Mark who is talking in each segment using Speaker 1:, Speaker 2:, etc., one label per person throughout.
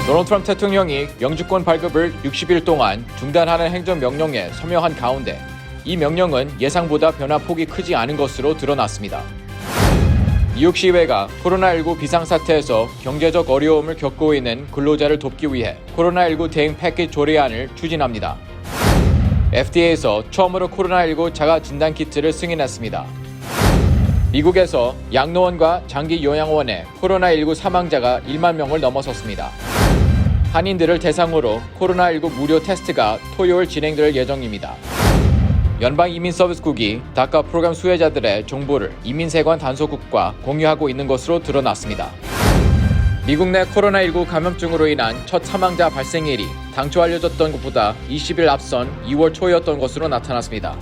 Speaker 1: 도널드 트럼프 대통령이 영주권 발급을 60일 동안 중단하는 행정명령에 서명한 가운데 이 명령은 예상보다 변화폭이 크지 않은 것으로 드러났습니다. 뉴욕시의회가 코로나19 비상사태에서 경제적 어려움을 겪고 있는 근로자를 돕기 위해 코로나19 대응 패키지 조례안을 추진합니다. FDA에서 처음으로 코로나19 자가진단키트를 승인했습니다. 미국에서 양로원과 장기요양원의 코로나19 사망자가 1만 명을 넘어섰습니다. 한인들을 대상으로 코로나19 무료 테스트가 토요일 진행될 예정입니다. 연방이민서비스국이 다카 프로그램 수혜자들의 정보를 이민세관 단속국과 공유하고 있는 것으로 드러났습니다. 미국 내 코로나19 감염증으로 인한 첫 사망자 발생일이 당초 알려졌던 것보다 20일 앞선 2월 초였던 것으로 나타났습니다.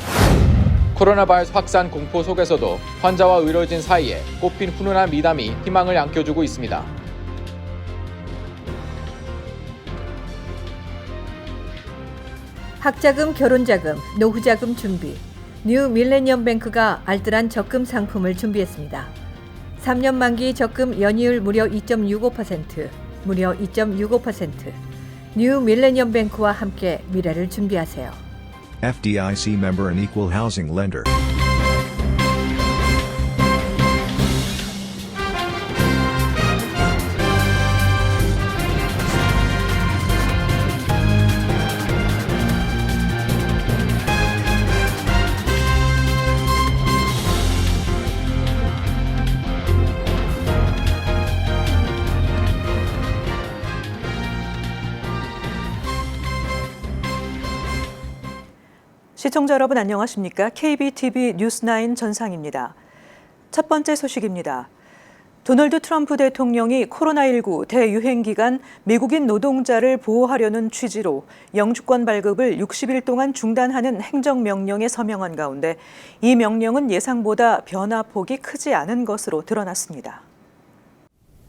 Speaker 1: 코로나 바이러스 확산 공포 속에서도 환자와 의료진 사이에 꽃핀 훈훈한 미담이 희망을 안겨주고 있습니다.
Speaker 2: 학자금, 결혼자금, 노후자금 준비. 뉴 밀레니엄 뱅크가 알뜰한 적금 상품을 준비했습니다. 3년 만기 적금 연이율 무려 2.65%, 무려 2.65%. 뉴 밀레니엄 뱅크와 함께 미래를 준비하세요.
Speaker 3: FDIC member and equal housing lender.
Speaker 4: 시청자 여러분 안녕하십니까? KBTV 뉴스9 전상입니다. 첫 번째 소식입니다. 도널드 트럼프 대통령이 코로나19 대유행 기간 미국인 노동자를 보호하려는 취지로 영주권 발급을 60일 동안 중단하는 행정명령에 서명한 가운데 이 명령은 예상보다 변화폭이 크지 않은 것으로 드러났습니다.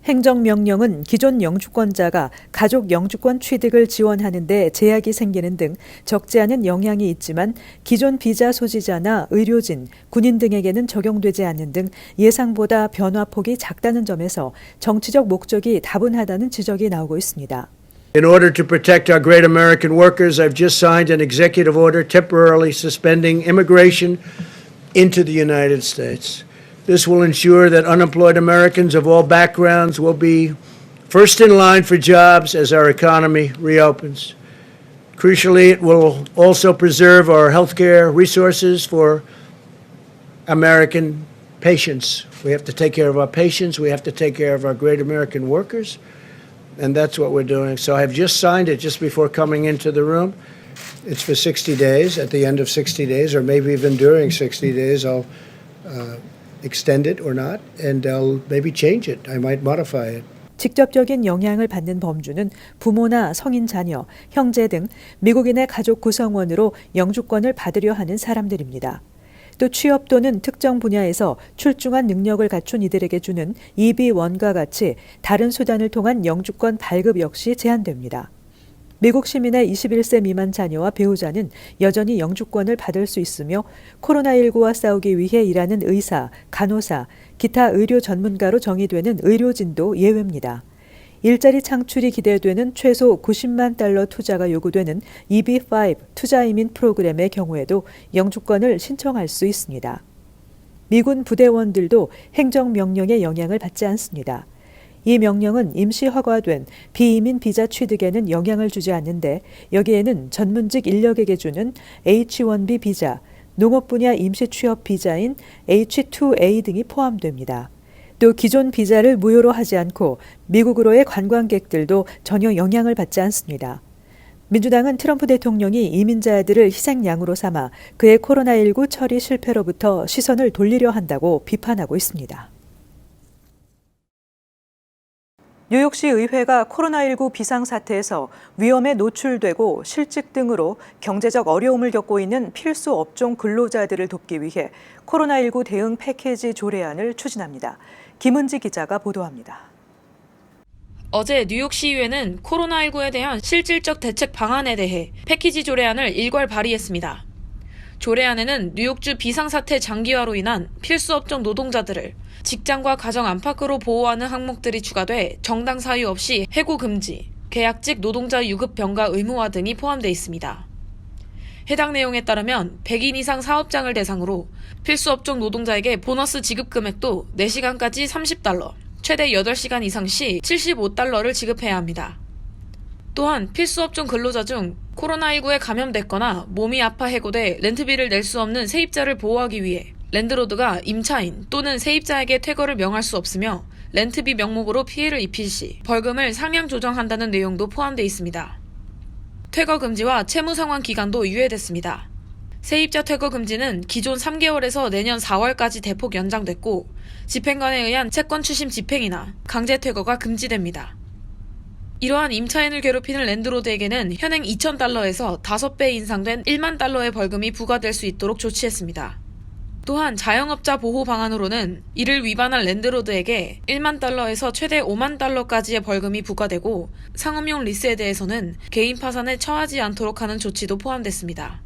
Speaker 4: 행정명령은 기존 영주권자가 가족 영주권 취득을 지원하는 데 제약이 생기는 등 적지 않은 영향이 있지만 기존 비자 소지자나 의료진, 군인 등에게는 적용되지 않는 등 예상보다 변화폭이 작다는 점에서 정치적 목적이 다분하다는 지적이 나오고 있습니다.
Speaker 5: In order to protect our great American workers, I've just signed an executive order temporarily suspending immigration into the United States. This will ensure that unemployed Americans of all backgrounds will be first in line for jobs as our economy reopens. Crucially, it will also preserve our healthcare resources for American patients. We have to take care of our patients. We have to take care of our great American workers. And that's what we're doing. So I've just signed it just before coming into the room. It's for 60 days. At the end of 60 days, or maybe even during 60 days, I'll extend it or not, and I'll maybe change it. I might modify it.
Speaker 4: 직접적인 영향을 받는 범주는 부모나 성인 자녀, 형제 등 미국인의 가족 구성원으로 영주권을 받으려 하는 사람들입니다. 또 취업 또는 특정 분야에서 출중한 능력을 갖춘 이들에게 주는 EB-1과 같이 다른 수단을 통한 영주권 발급 역시 제한됩니다. 미국 시민의 21세 미만 자녀와 배우자는 여전히 영주권을 받을 수 있으며 코로나19와 싸우기 위해 일하는 의사, 간호사, 기타 의료 전문가로 정의되는 의료진도 예외입니다. 일자리 창출이 기대되는 최소 90만 달러 투자가 요구되는 EB-5 투자이민 프로그램의 경우에도 영주권을 신청할 수 있습니다. 미군 부대원들도 행정명령의 영향을 받지 않습니다. 이 명령은 임시 허가된 비이민 비자 취득에는 영향을 주지 않는데 여기에는 전문직 인력에게 주는 H-1B 비자, 농업 분야 임시 취업 비자인 H-2A 등이 포함됩니다. 또 기존 비자를 무효로 하지 않고 미국으로의 관광객들도 전혀 영향을 받지 않습니다. 민주당은 트럼프 대통령이 이민자들을 희생양으로 삼아 그의 코로나19 처리 실패로부터 시선을 돌리려 한다고 비판하고 있습니다. 뉴욕시 의회가 코로나19 비상사태에서 위험에 노출되고 실직 등으로 경제적 어려움을 겪고 있는 필수 업종 근로자들을 돕기 위해 코로나19 대응 패키지 조례안을 추진합니다. 김은지 기자가 보도합니다.
Speaker 6: 어제 뉴욕시의회는 코로나19에 대한 실질적 대책 방안에 대해 패키지 조례안을 일괄 발의했습니다. 조례안에는 뉴욕주 비상사태 장기화로 인한 필수 업종 노동자들을 직장과 가정 안팎으로 보호하는 항목들이 추가돼 정당 사유 없이 해고 금지, 계약직 노동자 유급 병가 의무화 등이 포함되어 있습니다. 해당 내용에 따르면 100인 이상 사업장을 대상으로 필수업종 노동자에게 보너스 지급 금액도 4시간까지 $30, 최대 8시간 이상 시 $75를 지급해야 합니다. 또한 필수업종 근로자 중 코로나19에 감염됐거나 몸이 아파 해고돼 렌트비를 낼 수 없는 세입자를 보호하기 위해 랜드로드가 임차인 또는 세입자에게 퇴거를 명할 수 없으며 렌트비 명목으로 피해를 입힐 시 벌금을 상향 조정한다는 내용도 포함되어 있습니다. 퇴거 금지와 채무 상환 기간도 유예됐습니다. 세입자 퇴거 금지는 기존 3개월에서 내년 4월까지 대폭 연장됐고 집행관에 의한 채권 추심 집행이나 강제 퇴거가 금지됩니다. 이러한 임차인을 괴롭히는 랜드로드에게는 현행 $2,000에서 5배 인상된 $10,000의 벌금이 부과될 수 있도록 조치했습니다. 또한 자영업자 보호 방안으로는 이를 위반한 랜드로드에게 $10,000에서 최대 $50,000까지의 벌금이 부과되고 상업용 리스에 대해서는 개인 파산에 처하지 않도록 하는 조치도 포함됐습니다.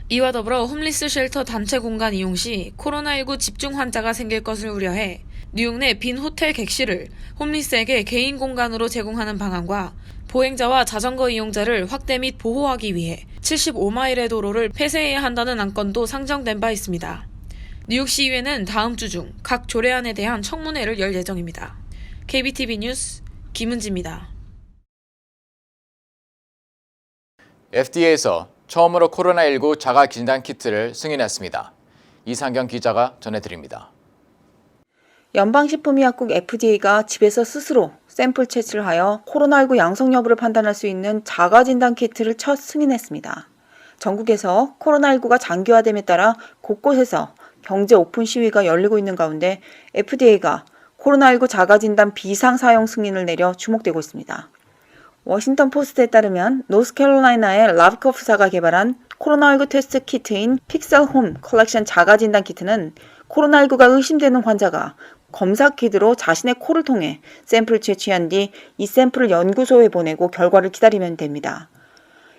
Speaker 6: 이와 더불어 홈리스 쉘터 단체 공간 이용 시 코로나19 집중 환자가 생길 것을 우려해 뉴욕 내 빈 호텔 객실을 홈리스에게 개인 공간으로 제공하는 방안과 보행자와 자전거 이용자를 확대 및 보호하기 위해 75마일의 도로를 폐쇄해야 한다는 안건도 상정된 바 있습니다. 뉴욕시의회는 다음 주 중 각 조례안에 대한 청문회를 열 예정입니다. KBTV 뉴스 김은지입니다.
Speaker 1: FDA에서 처음으로 코로나19 자가 진단 키트를 승인했습니다. 이상경 기자가 전해드립니다.
Speaker 7: 연방식품의약국 FDA가 집에서 스스로 샘플 채취를 하여 코로나19 양성 여부를 판단할 수 있는 자가진단 키트를 첫 승인했습니다. 전국에서 코로나19가 장기화됨에 따라 곳곳에서 경제 오픈 시위가 열리고 있는 가운데 FDA가 코로나19 자가진단 비상 사용 승인을 내려 주목되고 있습니다. 워싱턴 포스트에 따르면 노스캐롤라이나의 라브코프사가 개발한 코로나19 테스트 키트인 픽셀 홈 컬렉션 자가진단 키트는 코로나19가 의심되는 환자가 검사 키트로 자신의 코를 통해 샘플을 채취한 뒤 이 샘플을 연구소에 보내고 결과를 기다리면 됩니다.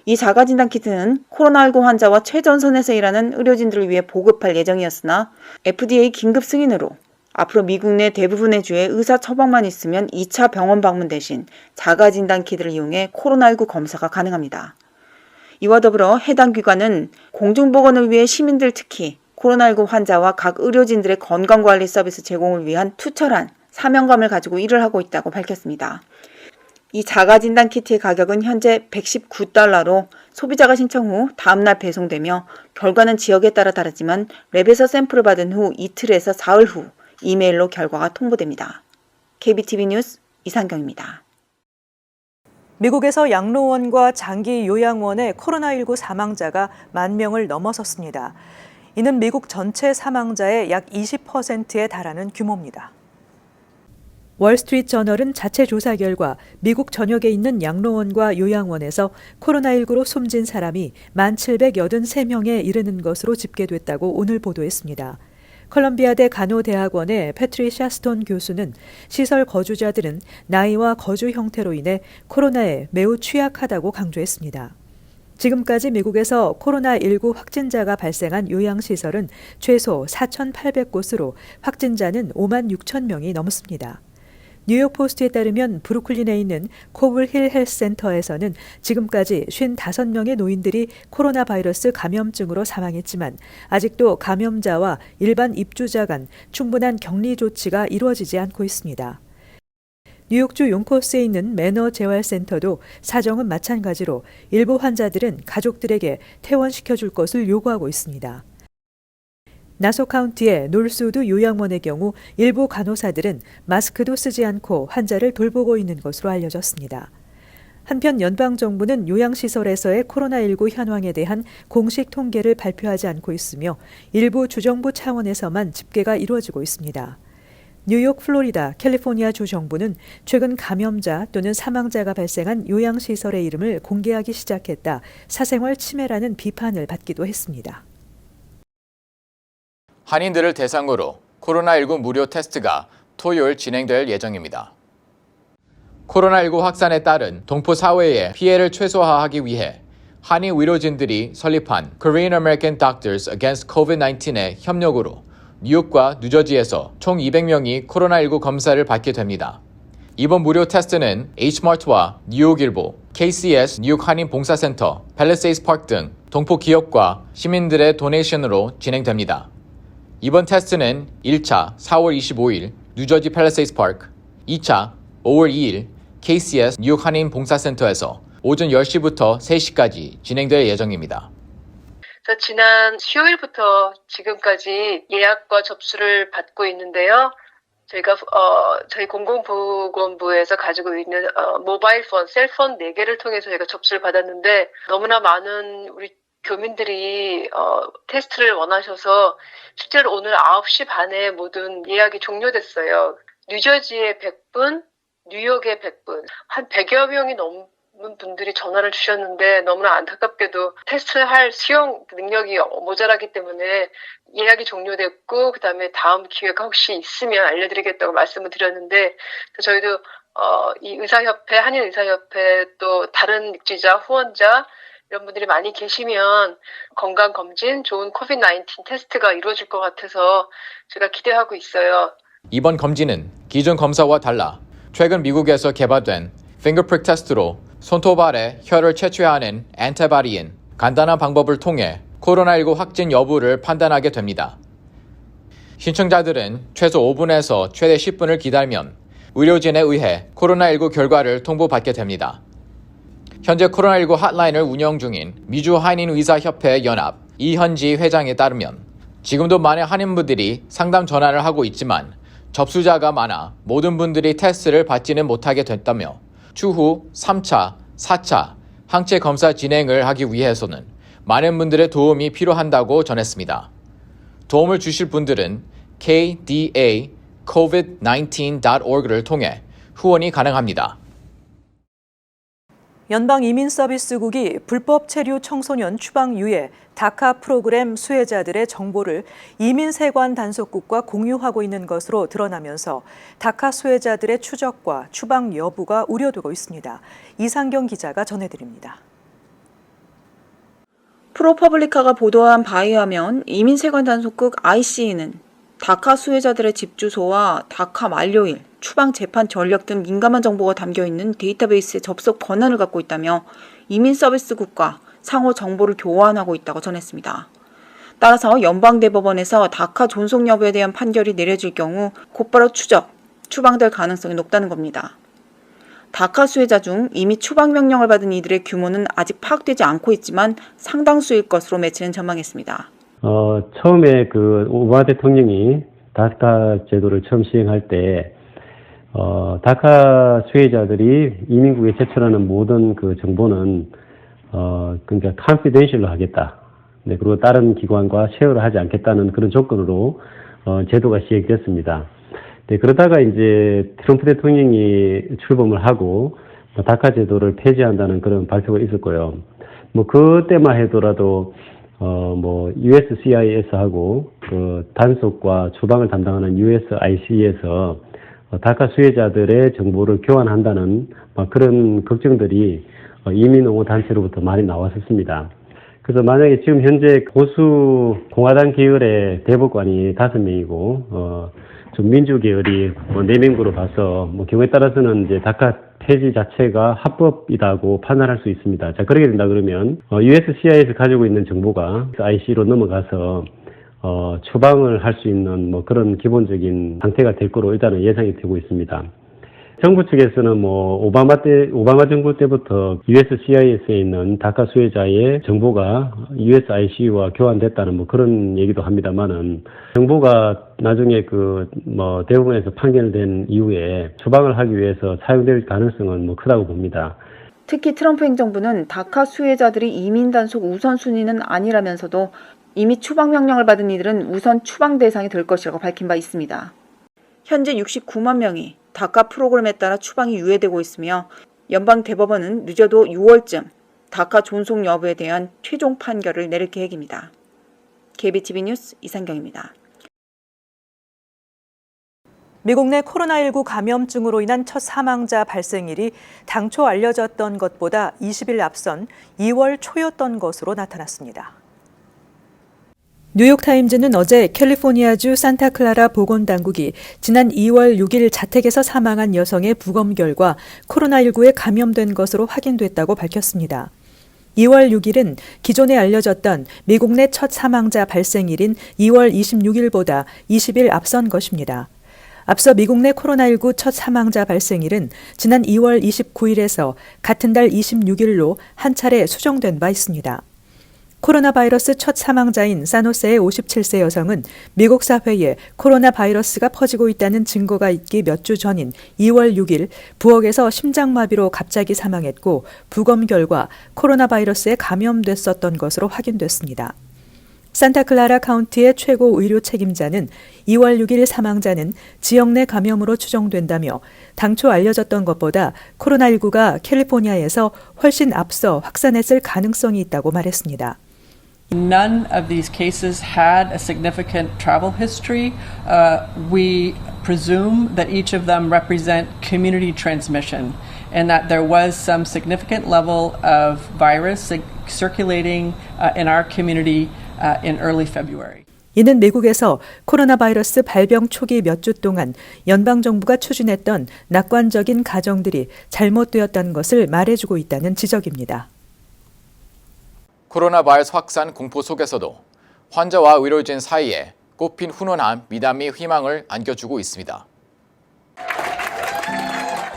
Speaker 7: 이 자가진단 키트는 코로나19 환자와 최전선에서 일하는 의료진들을 위해 보급할 예정이었으나 FDA 긴급 승인으로 앞으로 미국 내 대부분의 주에 의사 처방만 있으면 2차 병원 방문 대신 자가진단 키트를 이용해 코로나19 검사가 가능합니다. 이와 더불어 해당 기관은 공중보건을 위해 시민들 특히 코로나19 환자와 각 의료진들의 건강관리 서비스 제공을 위한 투철한 사명감을 가지고 일을 하고 있다고 밝혔습니다. 이 자가진단 키트의 가격은 현재 $119로 소비자가 신청 후 다음날 배송되며 결과는 지역에 따라 다르지만 랩에서 샘플을 받은 후 이틀에서 사흘 후 이메일로 결과가 통보됩니다. KBTV 뉴스 이상경입니다.
Speaker 4: 미국에서 양로원과 장기 요양원의 코로나19 사망자가 10,000명을 넘어섰습니다. 이는 미국 전체 사망자의 약 20%에 달하는 규모입니다. 월스트리트 저널은 자체 조사 결과 미국 전역에 있는 양로원과 요양원에서 코로나19로 숨진 사람이 1,783명에 이르는 것으로 집계됐다고 오늘 보도했습니다. 컬럼비아대 간호대학원의 패트리샤 스톤 교수는 시설 거주자들은 나이와 거주 형태로 인해 코로나에 매우 취약하다고 강조했습니다. 지금까지 미국에서 코로나19 확진자가 발생한 요양시설은 최소 4,800곳으로 확진자는 56,000명이 넘습니다. 뉴욕포스트에 따르면 브루클린에 있는 코블힐 헬스센터에서는 지금까지 55명의 노인들이 코로나 바이러스 감염증으로 사망했지만 아직도 감염자와 일반 입주자 간 충분한 격리 조치가 이루어지지 않고 있습니다. 뉴욕주 용코스에 있는 매너 재활센터도 사정은 마찬가지로 일부 환자들은 가족들에게 퇴원시켜줄 것을 요구하고 있습니다. 나소 카운티의 놀스우드 요양원의 경우 일부 간호사들은 마스크도 쓰지 않고 환자를 돌보고 있는 것으로 알려졌습니다. 한편 연방정부는 요양시설에서의 코로나19 현황에 대한 공식 통계를 발표하지 않고 있으며 일부 주정부 차원에서만 집계가 이루어지고 있습니다. 뉴욕, 플로리다, 캘리포니아 주 정부는 최근 감염자 또는 사망자가 발생한 요양시설의 이름을 공개하기 시작했다. 사생활 침해라는 비판을 받기도 했습니다.
Speaker 1: 한인들을 대상으로 코로나19 무료 테스트가 토요일 진행될 예정입니다. 코로나19 확산에 따른 동포 사회의 피해를 최소화하기 위해 한인 의료진들이 설립한 Korean American Doctors Against COVID-19의 협력으로 뉴욕과 뉴저지에서 총 200명이 코로나19 검사를 받게 됩니다. 이번 무료 테스트는 H마트와 뉴욕일보, KCS 뉴욕 한인 봉사센터, 팰리세이드 파크 등 동포 기업과 시민들의 도네이션으로 진행됩니다. 이번 테스트는 1차 4월 25일 뉴저지 팰리세이드 파크, 2차 5월 2일 KCS 뉴욕 한인 봉사센터에서 오전 10시부터 3시까지 진행될 예정입니다.
Speaker 8: 지난 수요일부터 지금까지 예약과 접수를 받고 있는데요. 저희가 저희 공공보건부에서 가지고 있는 모바일 폰, 셀폰 4개를 통해서 저희가 접수를 받았는데 너무나 많은 우리 교민들이 테스트를 원하셔서 실제로 오늘 9시 반에 모든 예약이 종료됐어요. 뉴저지에 100분, 뉴욕에 100분, 한 100여 명이 넘는 분들이 전화를 주셨는데 너무나 안타깝게도 테스트할 수용 능력이 모자라기 때문에 예약이 종료됐고 그다음에 다음 기회가 혹시 있으면 알려드리겠다고 말씀을 드렸는데 저희도 이 의사협회, 한인의사협회 또 다른 육지자, 후원자 이런 분들이 많이 계시면 건강검진, 좋은 코비드-19 테스트가 이루어질 것 같아서 제가 기대하고 있어요.
Speaker 1: 이번 검진은 기존 검사와 달라 최근 미국에서 개발된 핑거프릭 테스트로 손톱알에 혀를 채취하는 엔티바디인 간단한 방법을 통해 코로나19 확진 여부를 판단하게 됩니다. 신청자들은 최소 5분에서 최대 10분을 기다리면 의료진에 의해 코로나19 결과를 통보받게 됩니다. 현재 코로나19 핫라인을 운영 중인 미주 한인의사협회 연합 이현지 회장에 따르면 지금도 많은 한인분들이 상담 전화를 하고 있지만 접수자가 많아 모든 분들이 테스트를 받지는 못하게 됐다며 추후 3차, 4차 항체 검사 진행을 하기 위해서는 많은 분들의 도움이 필요한다고 전했습니다. 도움을 주실 분들은 kdacovid19.org를 통해 후원이 가능합니다.
Speaker 4: 연방이민서비스국이 불법 체류 청소년 추방 유예 다카 프로그램 수혜자들의 정보를 이민세관 단속국과 공유하고 있는 것으로 드러나면서 다카 수혜자들의 추적과 추방 여부가 우려되고 있습니다. 이상경 기자가 전해드립니다.
Speaker 7: 프로퍼블리카가 보도한 바에 의하면 이민세관 단속국 ICE는 다카 수혜자들의 집 주소와 다카 만료일, 추방 재판 전력 등 민감한 정보가 담겨있는 데이터베이스에 접속 권한을 갖고 있다며 이민서비스국과 상호 정보를 교환하고 있다고 전했습니다. 따라서 연방대법원에서 다카 존속 여부에 대한 판결이 내려질 경우 곧바로 추방될 가능성이 높다는 겁니다. 다카 수혜자 중 이미 추방 명령을 받은 이들의 규모는 아직 파악되지 않고 있지만 상당수일 것으로 매체는 전망했습니다.
Speaker 9: 처음에 오바마 대통령이 다카 제도를 처음 시행할 때 다카 수혜자들이 이민국에 제출하는 모든 그 정보는 그러니까 confidential로 하겠다. 네, 그리고 다른 기관과 쉐어를 하지 않겠다는 그런 조건으로 제도가 시행됐습니다. 네, 그러다가 이제 트럼프 대통령이 출범을 하고 다카 제도를 폐지한다는 그런 발표가 있었고요. 그때만 해도라도 USCIS하고 그 단속과 추방을 담당하는 USIC에서 다카 수혜자들의 정보를 교환한다는 그런 걱정들이 이민 옹호 단체로부터 많이 나왔었습니다. 그래서 만약에 지금 현재 보수 공화당 계열의 대법관이 5명이고 좀 민주 계열이 4명으로 봐서 경우에 따라서는 이제 다카 폐지 자체가 합법이라고 판단할 수 있습니다. 자, 그렇게 된다 그러면 USCI에서 가지고 있는 정보가 IC로 넘어가서 추방을 할 수 있는 그런 기본적인 상태가 될 거로 일단은 예상이 되고 있습니다. 정부 측에서는 오바마 정부 때부터 USCIS에 있는 다카 수혜자의 정보가 USIC와 교환됐다는 그런 얘기도 합니다만은 정보가 나중에 대법원에서 판결된 이후에 추방을 하기 위해서 사용될 가능성은 크다고 봅니다.
Speaker 7: 특히 트럼프 행정부는 다카 수혜자들이 이민 단속 우선순위는 아니라면서도 이미 추방 명령을 받은 이들은 우선 추방 대상이 될 것이라고 밝힌 바 있습니다. 현재 69만 명이 다카 프로그램에 따라 추방이 유예되고 있으며 연방 대법원은 늦어도 6월쯤 다카 존속 여부에 대한 최종 판결을 내릴 계획입니다. KBTV 뉴스 이상경입니다.
Speaker 4: 미국 내 코로나19 감염증으로 인한 첫 사망자 발생일이 당초 알려졌던 것보다 20일 앞선 2월 초였던 것으로 나타났습니다. 뉴욕타임즈는 어제 캘리포니아주 산타클라라 보건당국이 지난 2월 6일 자택에서 사망한 여성의 부검 결과 코로나19에 감염된 것으로 확인됐다고 밝혔습니다. 2월 6일은 기존에 알려졌던 미국 내 첫 사망자 발생일인 2월 26일보다 20일 앞선 것입니다. 앞서 미국 내 코로나19 첫 사망자 발생일은 지난 2월 29일에서 같은 달 26일로 한 차례 수정된 바 있습니다. 코로나 바이러스 첫 사망자인 산호세의 57세 여성은 미국 사회에 코로나 바이러스가 퍼지고 있다는 증거가 있기 몇 주 전인 2월 6일 부엌에서 심장마비로 갑자기 사망했고 부검 결과 코로나 바이러스에 감염됐었던 것으로 확인됐습니다. 산타클라라 카운티의 최고 의료 책임자는 2월 6일 사망자는 지역 내 감염으로 추정된다며 당초 알려졌던 것보다 코로나19가 캘리포니아에서 훨씬 앞서 확산했을 가능성이 있다고 말했습니다.
Speaker 10: None of these cases had a significant travel history. We presume that each of them represent community transmission and that there was some significant level of virus circulating in our community in early February.
Speaker 4: 이는 미국에서 코로나 바이러스 발병 초기 몇 주 동안 연방정부가 추진했던 낙관적인 가정들이 잘못되었다는 것을 말해주고 있다는 지적입니다.
Speaker 1: 코로나 바이러스 확산 공포 속에서도 환자와 의료진 사이에 꽃핀 훈훈한 미담이 희망을 안겨주고 있습니다.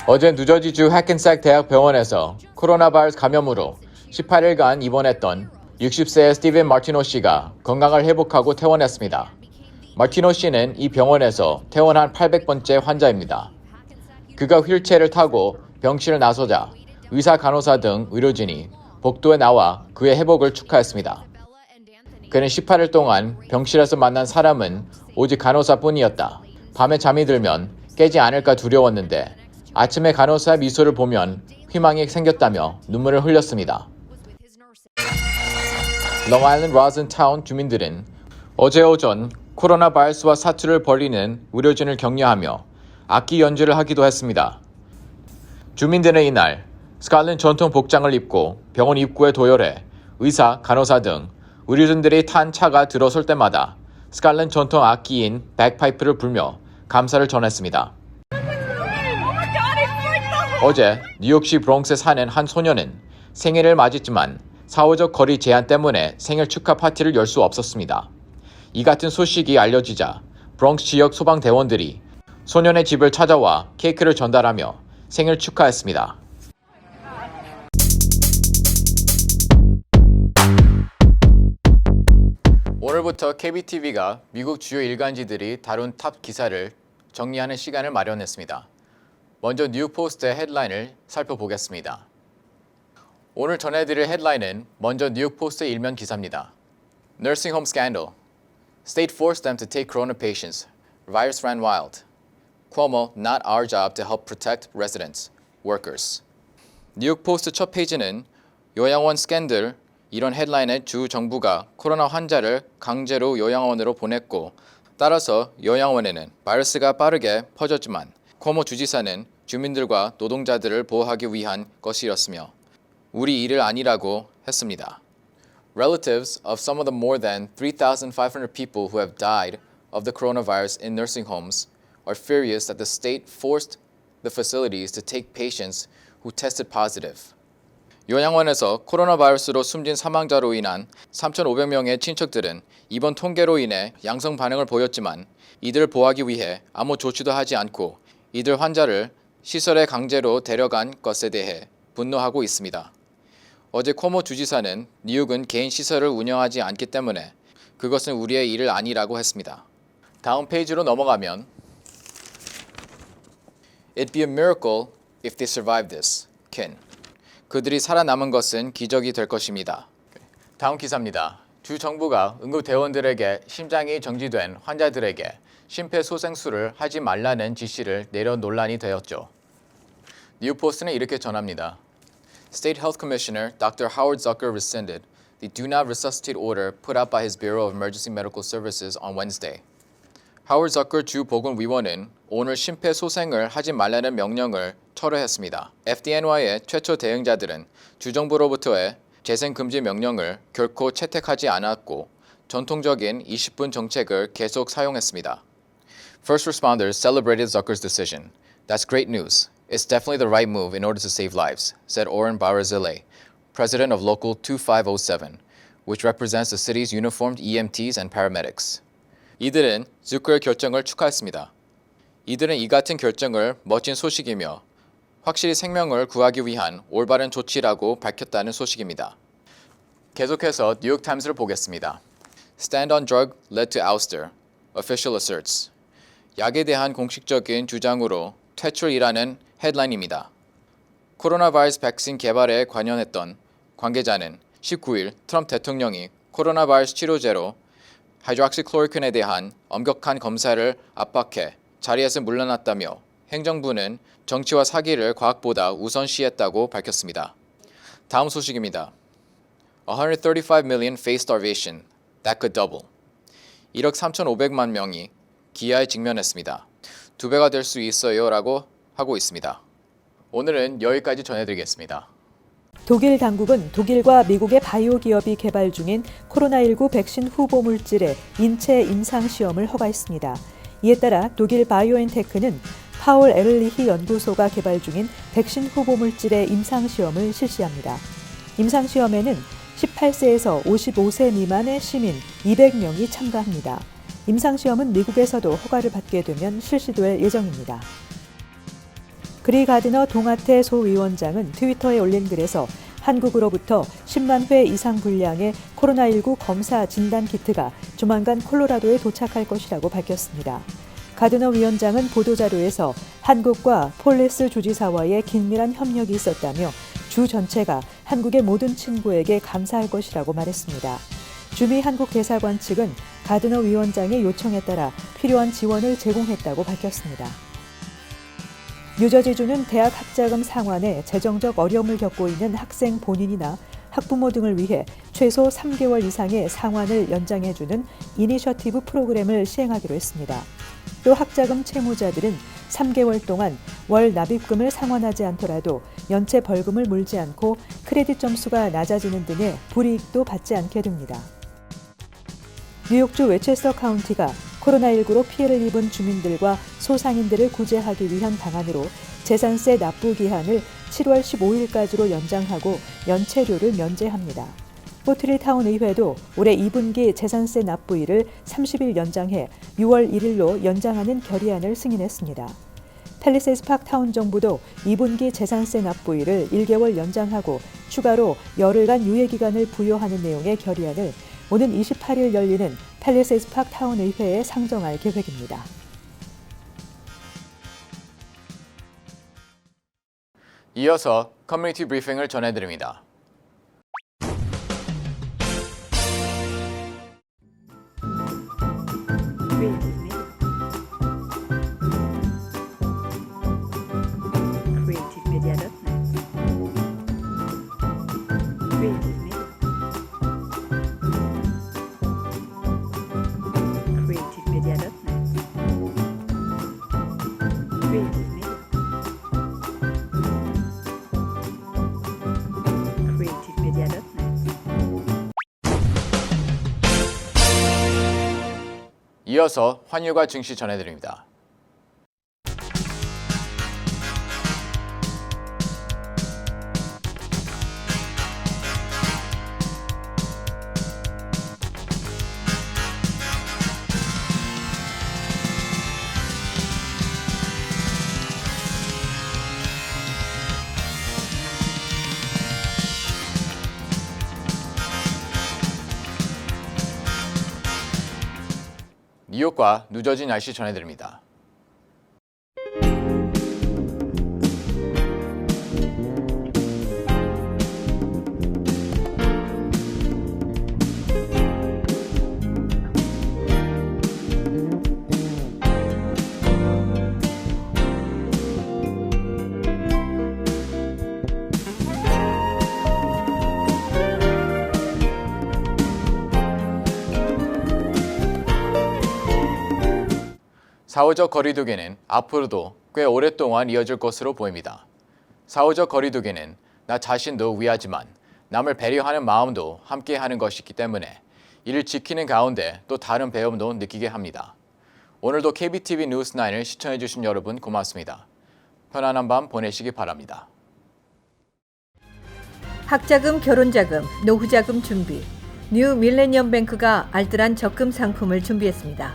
Speaker 1: 어제 뉴저지주 해켄색 대학병원에서 코로나 바이러스 감염으로 18일간 입원했던 60세의 스티븐 마티노 씨가 건강을 회복하고 퇴원했습니다. 마티노 씨는 이 병원에서 퇴원한 800번째 환자입니다. 그가 휠체어를 타고 병실을 나서자 의사, 간호사 등 의료진이 복도에 나와 그의 회복을 축하했습니다. 그는 18일 동안 병실에서 만난 사람은 오직 간호사뿐이었다. 밤에 잠이 들면 깨지 않을까 두려웠는데 아침에 간호사의 미소를 보면 희망이 생겼다며 눈물을 흘렸습니다. 롱아일랜드 로즌타운 주민들은 어제 오전 코로나 바이러스와 사투를 벌이는 의료진을 격려하며 악기 연주를 하기도 했습니다. 주민들은 이날 스칼렛 전통 복장을 입고 병원 입구에 도열해 의사, 간호사 등 의료진들이 탄 차가 들어설 때마다 스칼렛 전통 악기인 백파이프를 불며 감사를 전했습니다. 어제 뉴욕시 브롱스에 사는 한 소녀는 생일을 맞았지만 사회적 거리 제한 때문에 생일 축하 파티를 열 수 없었습니다. 이 같은 소식이 알려지자 브롱스 지역 소방대원들이 소년의 집을 찾아와 케이크를 전달하며 생일 축하했습니다. 오늘부터 KBTV가 미국 주요 일간지들이 다룬 탑 기사를 정리하는 시간을 마련했습니다. 먼저 뉴욕포스트의 헤드라인을 살펴보겠습니다. 오늘 전해드릴 헤드라인은 먼저 뉴욕포스트의 일면 기사입니다. Nursing home scandal. State forced them to take corona patients. Virus ran wild. Cuomo, not our job to help protect residents, workers. 뉴욕포스트 첫 페이지는 요양원 스캔들, 이런 헤드라인에 주 정부가 코로나 환자를 강제로 요양원으로 보냈고 따라서 요양원에는 바이러스가 빠르게 퍼졌지만 코모 주지사는 주민들과 노동자들을 보호하기 위한 것이었으며 우리 일을 아니라고 했습니다. Relatives of some of the more than 3,500 people who have died of the coronavirus in nursing homes are furious that the state forced the facilities to take patients who tested positive. 요양원에서 코로나 바이러스로 숨진 사망자로 인한 3,500명의 친척들은 이번 통계로 인해 양성 반응을 보였지만 이들을 보호하기 위해 아무 조치도 하지 않고 이들 환자를 시설에 강제로 데려간 것에 대해 분노하고 있습니다. 어제 코모 주지사는 뉴욕은 개인 시설을 운영하지 않기 때문에 그것은 우리의 일을 아니라고 했습니다. 다음 페이지로 넘어가면 It'd be a miracle if they survived this, Kin. 그들이 살아남은 것은 기적이 될 것입니다. 다음 기사입니다. 주 정부가 응급대원들에게 심장이 정지된 환자들에게 심폐소생술을 하지 말라는 지시를 내려 논란이 되었죠. 뉴포스트는 이렇게 전합니다. State Health Commissioner Dr. Howard Zucker rescinded the do not resuscitate order put out by his Bureau of Emergency Medical Services on Wednesday. 하워드 저커 주 보건위원은 오늘 심폐소생을 하지 말라는 명령을 철회했습니다. FDNY의 최초 대응자들은 주정부로부터의 재생금지 명령을 결코 채택하지 않았고 전통적인 20분 정책을 계속 사용했습니다. First responders celebrated Zucker's decision. That's great news. It's definitely the right move in order to save lives, said Oren Barazile, president of Local 2507, which represents the city's uniformed EMTs and paramedics. 이들은 zucker의 결정을 축하했습니다. 이들은 이 같은 결정을 멋진 소식이며 확실히 생명을 구하기 위한 올바른 조치라고 밝혔다는 소식입니다. 계속해서 뉴욕타임스를 보겠습니다. Stand on drug led to ouster, official asserts. 약에 대한 공식적인 주장으로 퇴출이라는 헤드라인입니다. 코로나 바이러스 백신 개발에 관여했던 관계자는 19일 트럼프 대통령이 코로나 바이러스 치료제로 하이드록시클로리퀸에 대한 엄격한 검사를 압박해 자리에서 물러났다며 행정부는 정치와 사기를 과학보다 우선시했다고 밝혔습니다. 다음 소식입니다. 135 million face starvation. That could double. 1억 3,500만 명이 기아에 직면했습니다. 2배가 될 수 있어요 라고 하고 있습니다. 오늘은 여기까지 전해드리겠습니다.
Speaker 4: 독일 당국은 독일과 미국의 바이오 기업이 개발 중인 코로나19 백신 후보 물질의 인체 임상 시험을 허가했습니다. 이에 따라 독일 바이오엔테크는 파울 에를리히 연구소가 개발 중인 백신 후보 물질의 임상 시험을 실시합니다. 임상 시험에는 18세에서 55세 미만의 시민 200명이 참가합니다. 임상 시험은 미국에서도 허가를 받게 되면 실시될 예정입니다. 그리 가드너 동아태 소위원장은 트위터에 올린 글에서 한국으로부터 10만 회 이상 분량의 코로나19 검사 진단 키트가 조만간 콜로라도에 도착할 것이라고 밝혔습니다. 가드너 위원장은 보도자료에서 한국과 폴리스 주지사와의 긴밀한 협력이 있었다며 주 전체가 한국의 모든 친구에게 감사할 것이라고 말했습니다. 주미 한국 대사관 측은 가드너 위원장의 요청에 따라 필요한 지원을 제공했다고 밝혔습니다. 뉴저지주는 대학 학자금 상환에 재정적 어려움을 겪고 있는 학생 본인이나 학부모 등을 위해 최소 3개월 이상의 상환을 연장해주는 이니셔티브 프로그램을 시행하기로 했습니다. 또 학자금 채무자들은 3개월 동안 월 납입금을 상환하지 않더라도 연체 벌금을 물지 않고 크레딧 점수가 낮아지는 등의 불이익도 받지 않게 됩니다. 뉴욕주 웨체스터 카운티가 코로나19로 피해를 입은 주민들과 소상인들을 구제하기 위한 방안으로 재산세 납부 기한을 7월 15일까지로 연장하고 연체료를 면제합니다. 포트리타운 의회도 올해 2분기 재산세 납부일을 30일 연장해 6월 1일로 연장하는 결의안을 승인했습니다. 팰리세이드 파크 타운 정부도 2분기 재산세 납부일을 1개월 연장하고 추가로 열흘간 유예기간을 부여하는 내용의 결의안을 오는 28일 열리는 팰리세이드 파크 타운 의회에 상정할 계획입니다.
Speaker 1: 이어서 커뮤니티 브리핑을 전해드립니다. 이어서 환율과 증시 전해드립니다. 뉴욕과 뉴저지 날씨 전해드립니다. 사회적 거리두기는 앞으로도 꽤 오랫동안 이어질 것으로 보입니다. 사회적 거리두기는 나 자신도 위하지만 남을 배려하는 마음도 함께 하는 것이기 때문에 이를 지키는 가운데 또 다른 배움도 느끼게 합니다. 오늘도 KBTV 뉴스9을 시청해주신 여러분 고맙습니다. 편안한 밤 보내시기 바랍니다.
Speaker 2: 학자금, 결혼자금, 노후자금 준비. 뉴 밀레니엄 뱅크가 알뜰한 적금 상품을 준비했습니다.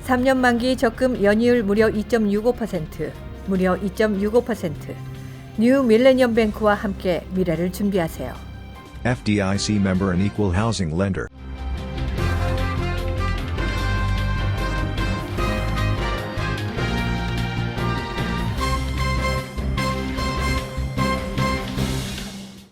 Speaker 2: 3년 만기 적금 연이율 무려 2.65%, 무려 2.65%. 뉴 밀레니엄 뱅크와 함께 미래를 준비하세요.
Speaker 3: FDIC member and equal housing lender.